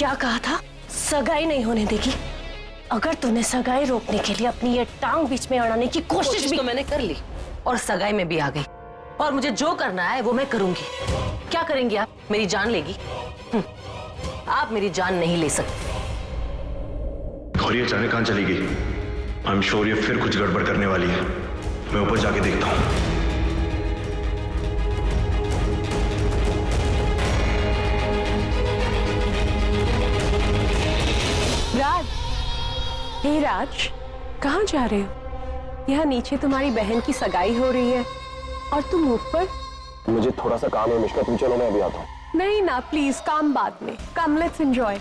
क्या कहा था? सगाई नहीं होने देगी। अगर तूने सगाई रोकने के लिए अपनी ये टांग बीच में अड़ाने की कोशिश भी तो मैंने कर ली और सगाई में भी आ गई, और मुझे जो करना है वो मैं करूंगी। क्या करेंगी आप? मेरी जान लेगी? आप मेरी जान नहीं ले सकते। गौरी अचानक कहां चली गई? आई एम श्योर ये फिर कुछ गड़बड़ करने वाली है। मैं ऊपर जाके देखता हूं। राज, हे राज, कहाँ जा रहे हो? यहाँ नीचे तुम्हारी बहन की सगाई हो रही है और तुम ऊपर। मुझे थोड़ा सा काम है मिश्का, तुम चलो, मैं अभी आता हूँ। नहीं ना, प्लीज, काम बाद में। कम, लेट्स एंजॉय।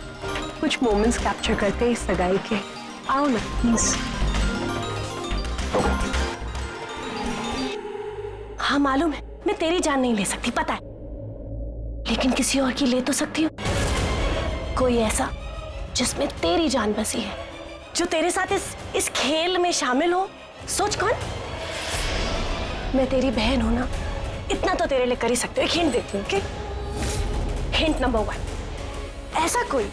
कुछ मोमेंट्स कैप्चर करते हैं इस सगाई के। आओ ना प्लीज। हाँ मालूम है, मैं तेरी जान नहीं ले सकती, पता है, लेकिन किसी और की ले तो सकती हूँ। कोई ऐसा जिसमें तेरी जान बसी है, जो तेरे साथ इस खेल में शामिल हो। सोच कौन? मैं तेरी बहन हूं ना, इतना तो तेरे लिए कर ही सकते हो। एक हिंट देती हूँ, ओके? हिंट नंबर 1, ऐसा कोई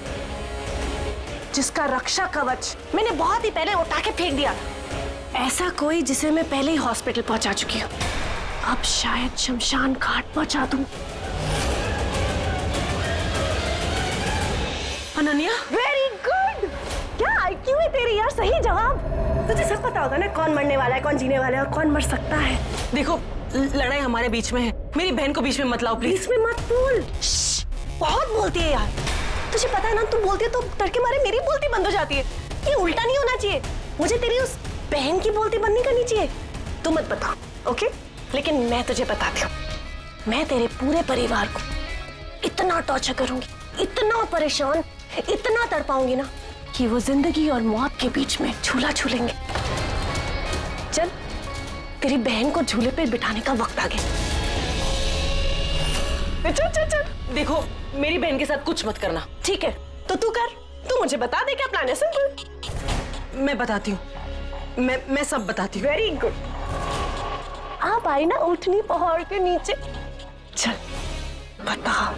जिसका रक्षा कवच मैंने बहुत ही पहले उठा के फेंक दिया था। ऐसा कोई जिसे मैं पहले ही हॉस्पिटल पहुंचा चुकी हूँ, अब शायद शमशान घाट पहुंचा दूं। Ananya, very good. क्या आईक्यू है तेरी यार, सही जवाब। तुझे सब पता होगा ना कौन मरने वाला है, कौन जीने वाला है और कौन मर सकता है। देखो, लड़ाई हमारे बीच में है, मेरी बहन को बीच में मत लाओ प्लीज। बीच में मत बोल। बहुत बोलती है यार, तुझे पता है ना, तू बोलती है तो तड़के मारे मेरी बोलती बंद हो जाती है। ये उल्टा नहीं होना चाहिए, मुझे तेरी उस बहन की बोलती बंद नहीं करनी चाहिए। तू मत बता, ओके? लेकिन मैं तुझे बताती हूँ, मैं तेरे पूरे परिवार को इतना टॉर्चर करूंगी, इतना परेशान, इतना तड़पाऊंगी ना कि वो जिंदगी और मौत के बीच में झूला झूलेंगे। चल, तेरी बहन को झूले पे बिठाने का वक्त आ गया। चल चल चल। देखो, मेरी बहन के साथ कुछ मत करना। ठीक है, तो तू कर, तू मुझे बता दे क्या प्लान है। सिंपल। मैं बताती हूँ, मैं सब बताती हूँ। Very good. आप आई ना उठनी पहाड़ के नीचे। चल बता।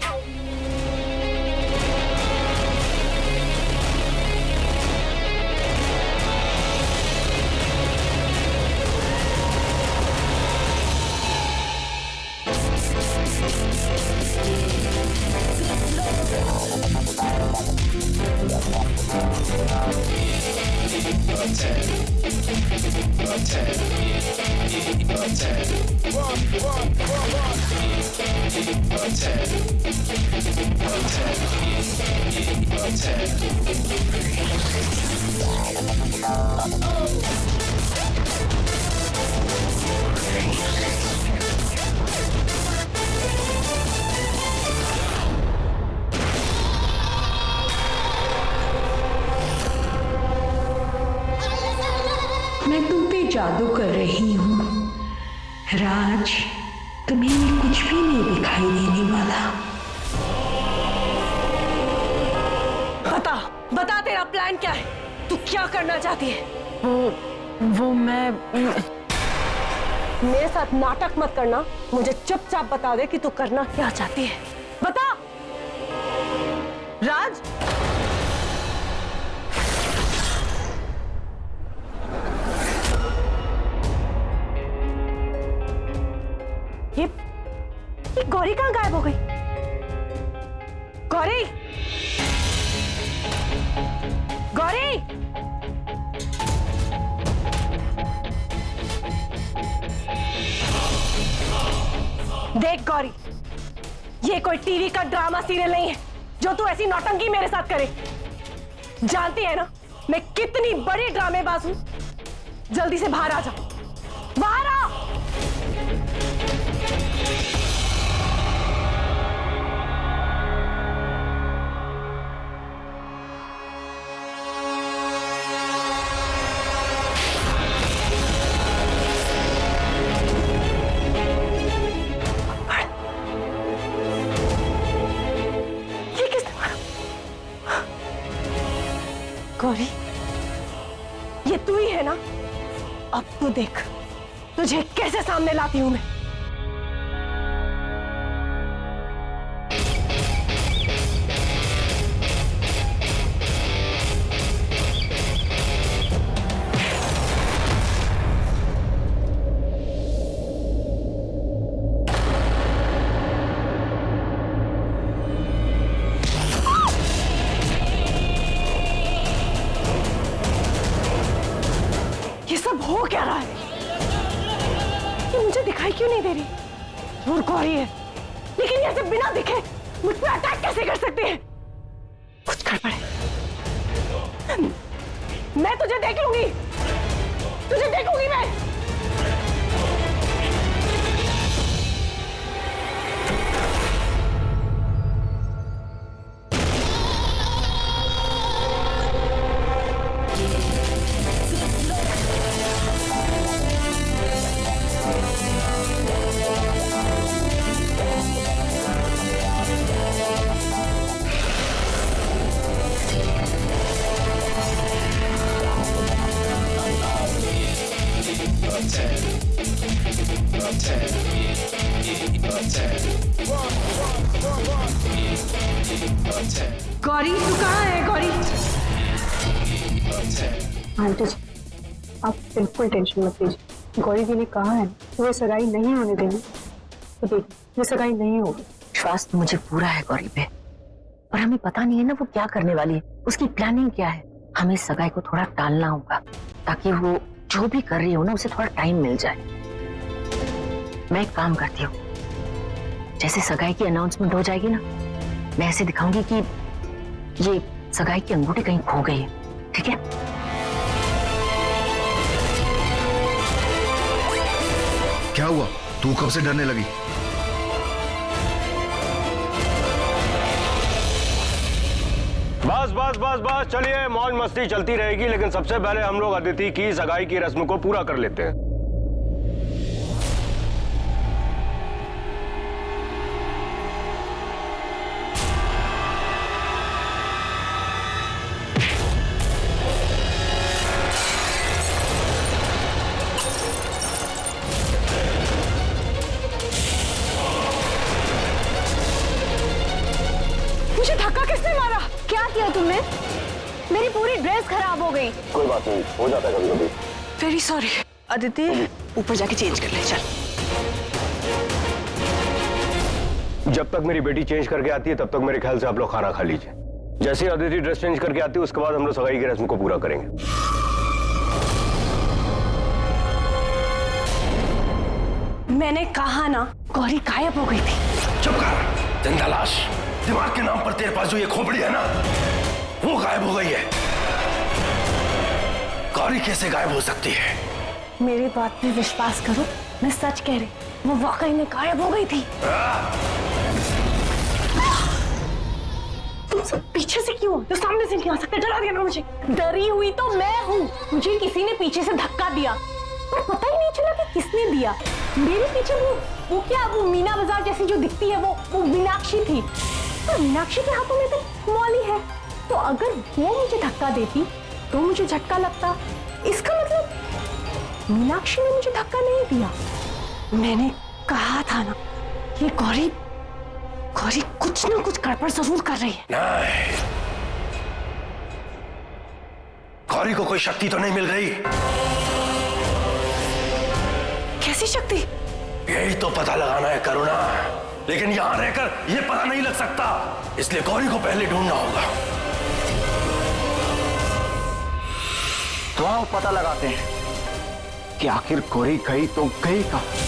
मैं तुम पे जादू कर रही हूँ राज, तुम्हें कुछ भी नहीं दिखाई देने वाला। बता तेरा प्लान क्या है? तू क्या करना चाहती है? वो मैं मेरे साथ नाटक मत करना, मुझे चुपचाप बता दे कि तू करना क्या चाहती है। बता। राज, ये गौरी कहाँ गायब हो गई? गौरी, गौरी, देख गौरी, ये कोई टीवी का ड्रामा सीरियल नहीं है जो तू ऐसी नौटंकी मेरे साथ करे। जानती है ना मैं कितनी बड़ी ड्रामेबाज हूं। जल्दी से बाहर आ जा, बाहर आ। गौरी, ये तू ही है ना? अब तू देख तुझे कैसे सामने लाती हूं मैं। हो क्या रहा है? ये मुझे दिखाई क्यों नहीं दे रही? जरूर गौरी है, लेकिन ऐसे बिना दिखे मुझ पर अटैक कैसे कर सकती है? कुछ गड़बड़ है। मैं तुझे देख लूंगी, तुझे देखूंगी मैं। गौरी, तू कहाँ है गौरी? आंटी जी, आप बिल्कुल टेंशन मत लीजिए। गौरी जी ने कहा है वो सगाई नहीं होने देंगे, तो देखिए ये सगाई नहीं होगी। विश्वास तो मुझे पूरा है गौरी पे, पर हमें पता नहीं है ना वो क्या करने वाली है, उसकी प्लानिंग क्या है। हमें इस सगाई को थोड़ा टालना होगा ताकि वो जो भी कर रही हो ना उसे थोड़ा टाइम मिल जाए। मैं एक काम करती हूँ, जैसे सगाई की अनाउंसमेंट हो जाएगी ना, मैं ऐसे दिखाऊंगी कि ये सगाई की अंगूठी कहीं खो गई है, ठीक है? क्या हुआ? तू कब से डरने लगी? बस बस बस बस, चलिए मौज मस्ती चलती रहेगी, लेकिन सबसे पहले हम लोग अदिति की सगाई की रस्म को पूरा कर लेते हैं। मुझे धक्का किसने मारा? क्या किया तुमने? मेरी पूरी ड्रेस खराब हो गई। कोई बात नहीं, हो जाता है कभी कभी। Very sorry. अदिति, ऊपर जाके चेंज कर ले, चल। जब तक मेरी बेटी चेंज करके आती है तब तक मेरे ख्याल से आप लोग खाना खा लीजिए। जैसे ही अदिति ड्रेस चेंज करके आती है उसके बाद हम लोग सगाई की रस्म को पूरा करेंगे। मैंने कहा ना, गौरी गायब हो गई थी। चुप कर, जिंदा लाश। दिमाग के नाम पर तेरे पास जो ये खोपड़ी है ना, वो गायब हो गई है। गौरी कैसे गायब हो सकती है? मेरी बात पे विश्वास करो, मैं सच कह रही, वो वाकई में गायब हो गई थी। तुम सब पीछे से क्यों? तो सामने से नहीं आ सकते? डरा दिया ना मुझे। डरी हुई तो मैं हूँ। मुझे किसी ने पीछे से धक्का दिया, पर पता ही नहीं चला कि किसने दिया। मेरे पीछे वो क्या, वो मीना बाजार जैसी जो दिखती है, वो मीनाक्षी थी। तो मीनाक्षी के हाथों में तो मौली है, तो अगर वो मुझे धक्का देती तो मुझे झटका लगता। इसका मतलब मीनाक्षी ने मुझे धक्का नहीं दिया। मैंने कहा था ना, ये गौरी कुछ ना कुछ गड़बड़ जरूर कर रही है। नहीं, गौरी को कोई शक्ति तो नहीं मिल रही। कैसी शक्ति? यही तो पता लगाना है करुणा, लेकिन यहां रहकर यह पता नहीं लग सकता, इसलिए गौरी को पहले ढूंढना होगा। तो आओ पता लगाते हैं कि आखिर गौरी गई तो गई कहां।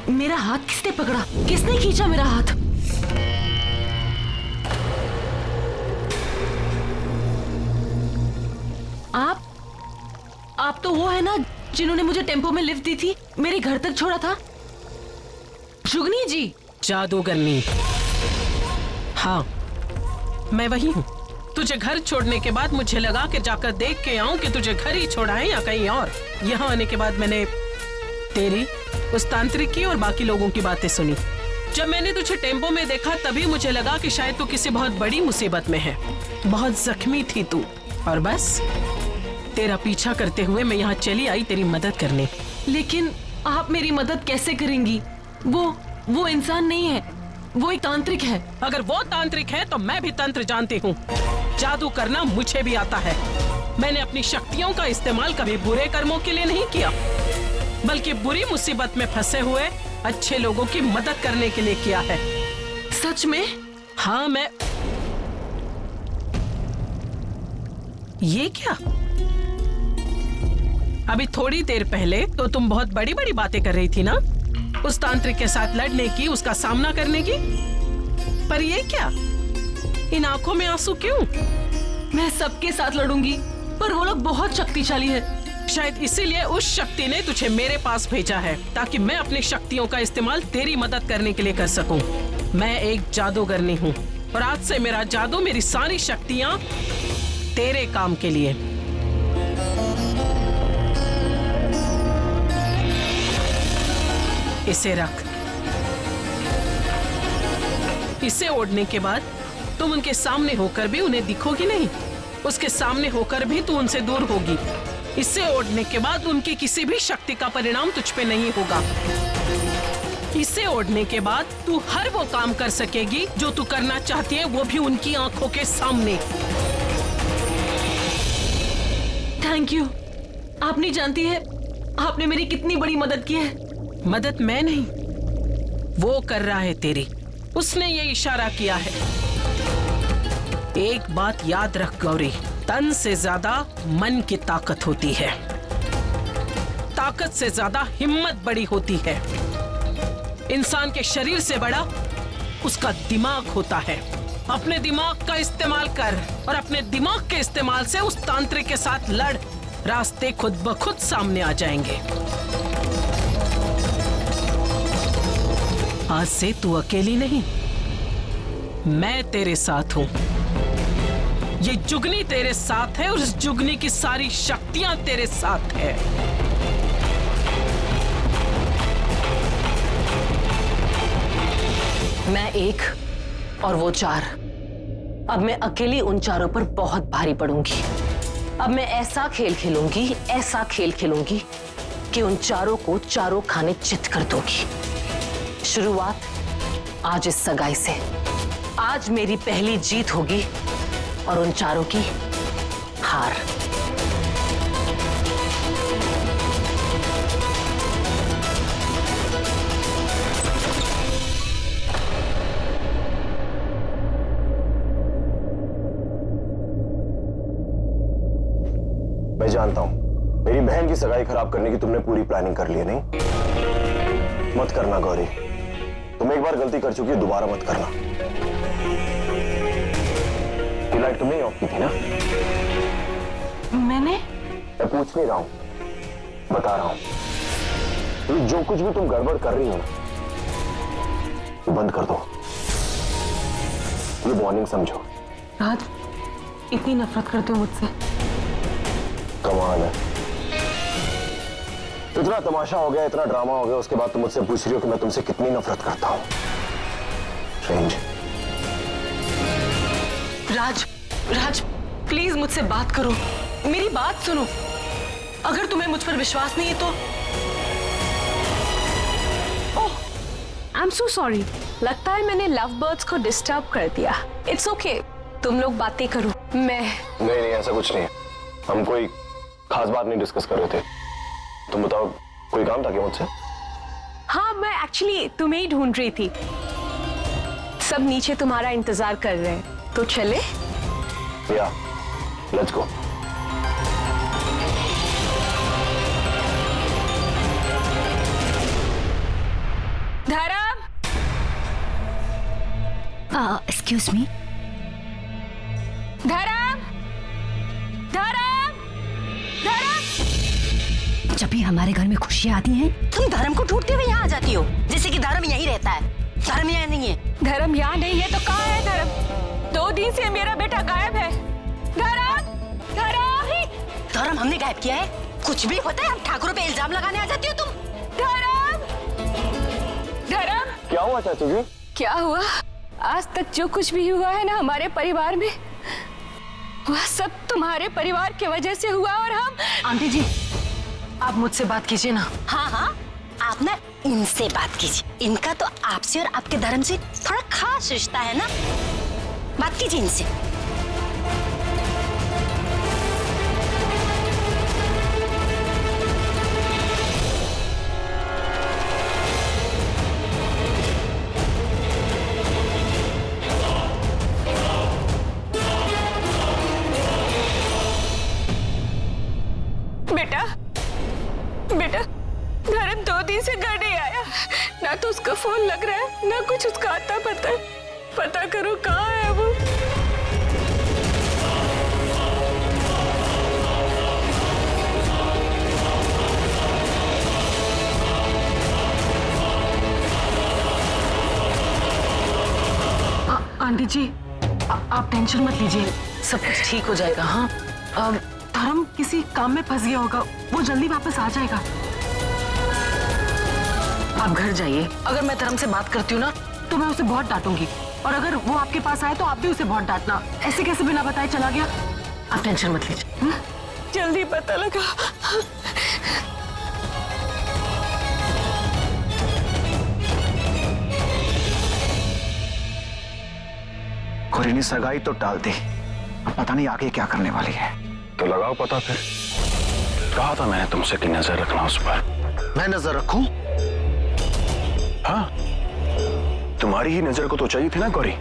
मेरा हाथ किसने पकड़ा? किसने खींचा मेरा हाथ? आप तो वो है ना जिन्होंने मुझे टेम्पो में लिफ्ट दी थी, मेरे घर तक छोड़ा था? जुगनी जी। जादूगरनी, हाँ मैं वही हूँ। तुझे घर छोड़ने के बाद मुझे लगा कि जाकर देख के आऊं कि तुझे घर ही छोड़ाएं या कहीं और। यहाँ आने के बाद मैंने तेरी, उस तांत्रिक की और बाकी लोगों की बातें सुनी जब मैंने तुझे टेम्पो में देखा तभी मुझे लगा कि शायद तू किसी बहुत बड़ी मुसीबत में है। बहुत जख्मी थी तू, और बस तेरा पीछा करते हुए मैं यहाँ चली आई तेरी मदद करने। लेकिन आप मेरी मदद कैसे करेंगी? वो इंसान नहीं है, वो एक तांत्रिक है। अगर वो तांत्रिक है तो मैं भी तंत्र जानती हूँ। जादू करना मुझे भी आता है। मैंने अपनी शक्तियों का इस्तेमाल कभी बुरे कर्मों के लिए नहीं किया, बल्कि बुरी मुसीबत में फंसे हुए अच्छे लोगों की मदद करने के लिए किया है। सच में? हाँ, मैं। ये क्या? अभी थोड़ी देर पहले तो तुम बहुत बड़ी बड़ी बातें कर रही थी ना, उस तांत्रिक के साथ लड़ने की, उसका सामना करने की। पर ये क्या? इन आंखों में आंसू क्यों? मैं सबके साथ लड़ूंगी, पर वो लोग बहुत शक्तिशाली है। शायद इसीलिए उस शक्ति ने तुझे मेरे पास भेजा है, ताकि मैं अपनी शक्तियों का इस्तेमाल तेरी मदद करने के लिए कर सकूं। मैं एक जादूगरनी हूँ और आज से मेरा जादू, मेरी सारी शक्तियाँ तेरे काम के लिए। इसे रख। इसे ओढ़ने के बाद तुम उनके सामने होकर भी उन्हें दिखोगी नहीं, उसके सामने होकर भी तू उनसे दूर होगी। इसे ओढ़ने के बाद उनकी किसी भी शक्ति का परिणाम तुझ पे नहीं होगा। इसे ओढ़ने के बाद तू हर वो काम कर सकेगी जो तू करना चाहती है, वो भी उनकी आंखों के सामने। Thank you. आप नहीं जानती है आपने मेरी कितनी बड़ी मदद की है। मदद मैं नहीं, वो कर रहा है तेरी। उसने ये इशारा किया है। एक बात याद रख गौरी, तन से ज्यादा मन की ताकत होती है, ताकत से ज्यादा हिम्मत बड़ी होती है। इंसान के शरीर से बड़ा उसका दिमाग होता है। अपने दिमाग का इस्तेमाल कर और अपने दिमाग के इस्तेमाल से उस तांत्रिक के साथ लड़। रास्ते खुद ब खुद सामने आ जाएंगे। आज से तू अकेली नहीं, मैं तेरे साथ हूं। ये जुगनी तेरे साथ है और इस जुगनी की सारी शक्तियां तेरे साथ है। मैं एक और वो चार। अब मैं अकेली उन चारों पर बहुत भारी पड़ूंगी। अब मैं ऐसा खेल खेलूंगी, ऐसा खेल खेलूंगी कि उन चारों को चारों खाने चित कर दूंगी। शुरुआत आज इस सगाई से। आज मेरी पहली जीत होगी और उन चारों की हार। मैं जानता हूं मेरी बहन की सगाई खराब करने की तुमने पूरी प्लानिंग कर ली है। नहीं, मत करना गौरी। तुम एक बार गलती कर चुकी हो, दोबारा मत करना। ये लाइट तुमने ही ऑफ की थी ना? मैंने? मैं पूछ नहीं रहा हूं, बता रहा हूं। ये जो कुछ भी तुम गड़बड़ कर रही हो ना, तो बंद कर दो। ये वार्निंग समझो। राज, इतनी नफरत करते हो मुझसे? कमाल है। इतना तमाशा हो गया, इतना ड्रामा हो गया, उसके बाद तुम मुझसे पूछ रही हो कि मैं तुमसे कितनी नफरत करता हूं। स्ट्रेंज। राज, राज, प्लीज मुझसे बात करो, मेरी बात सुनो। अगर तुम्हें मुझ पर विश्वास नहीं है तो। ओह, आई एम सो सॉरी। लगता है मैंने लव बर्ड्स को डिस्टर्ब कर दिया। इट्स ओके, तुम लोग बातें करो। मैं नहीं, ऐसा कुछ नहीं है। हम कोई खास बात नहीं डिस्कस कर रहे थे। तुम बताओ, कोई काम था क्या मुझसे? हाँ, मैं एक्चुअली तुम्हें ही ढूंढ रही थी। सब नीचे तुम्हारा इंतजार कर रहे हैं, तो चले? या, लेट्स गो। धर्म, एक्सक्यूज मी। धर्म, धर्म, धर्म। जब भी हमारे घर में खुशियां आती हैं, तुम धर्म को ढूंढते हुए यहाँ आ जाती हो, जैसे कि धर्म यहीं रहता है। धर्म यहाँ नहीं है। धर्म यहाँ नहीं है तो कहाँ है धर्म? 2 दिन से मेरा बेटा गायब है। धर्म, धर्म, धर्म हमने गायब किया है? कुछ भी होता है हम ठाकुरों पे इल्जाम लगाने आ जाती हो तुम। धर्म, धर्म, क्या हुआ चाचू जी? क्या हुआ? आज तक जो कुछ भी हुआ है ना हमारे परिवार में, वह सब तुम्हारे परिवार की वजह से हुआ। और हम आंटी जी, आप मुझसे बात कीजिए ना। हाँ हाँ, आप ना इनसे बात कीजिए। इनका तो आपसे और आपके धर्म से थोड़ा खास रिश्ता है ना, बात कीजिए इनसे। बेटा, बेटा, धर्म 2 दिन से घर नहीं आया। ना तो उसका फोन लग रहा है, ना कुछ उसका आता पता। पता करो कहाँ है वो। आंटी जी, आप टेंशन मत लीजिए, सब कुछ ठीक हो जाएगा। हाँ, धर्म किसी काम में फंस गया होगा, वो जल्दी वापस आ जाएगा। आप घर जाइए। अगर मैं धर्म से बात करती हूँ ना तो मैं उसे बहुत डांटूंगी, और अगर वो आपके पास आए तो आप भी उसे बहुत डांटना। ऐसे कैसे बिना बताए चला गया? आप टेंशन मत लीजिए। जल्दी पता लगा। गौरी ने सगाई तो टाल दी, अब पता नहीं आगे क्या करने वाली है। तो लगाओ पता फिर। कहा था मैंने तुमसे कि नजर रखना उस पर। मैं नजर रखूं? हाँ, तुम्हारी ही नजर को तो चाहिए थी ना गौरी।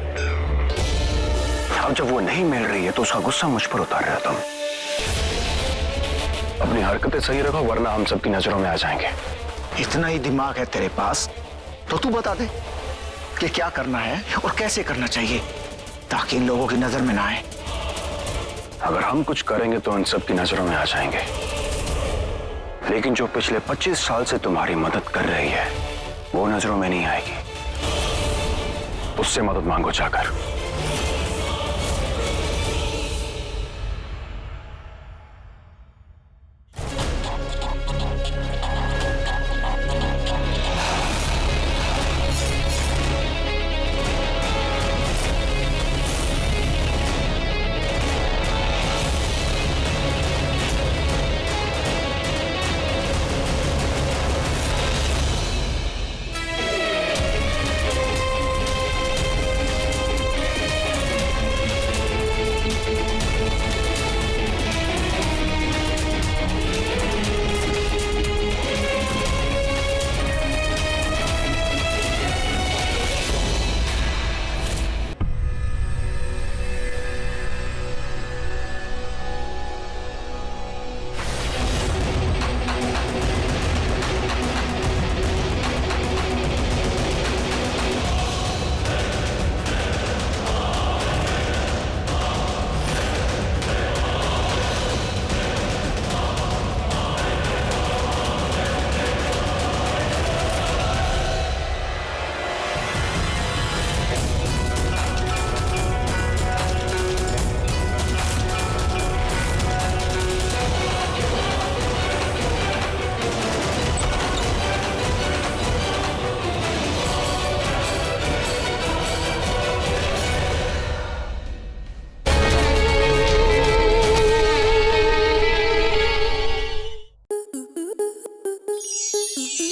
अब जब वो नहीं मिल रही है तो उसका गुस्सा मुझ पर उतार रहे हो तुम। अपनी हरकतें सही रखो वरना हम सबकी नजरों में आ जाएंगे। इतना ही दिमाग है तेरे पास तो तू बता दे कि क्या करना है और कैसे करना चाहिए ताकि इन लोगों की नजर में ना आए। अगर हम कुछ करेंगे तो इन सबकी नजरों में आ जाएंगे, लेकिन जो पिछले 25 साल से तुम्हारी मदद कर रही है वो नजरों में नहीं आएगी। उससे मदद मांगो जाकर।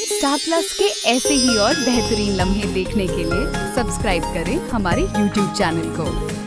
स्टार प्लस के ऐसे ही और बेहतरीन लम्हे देखने के लिए सब्सक्राइब करें हमारे YouTube चैनल को।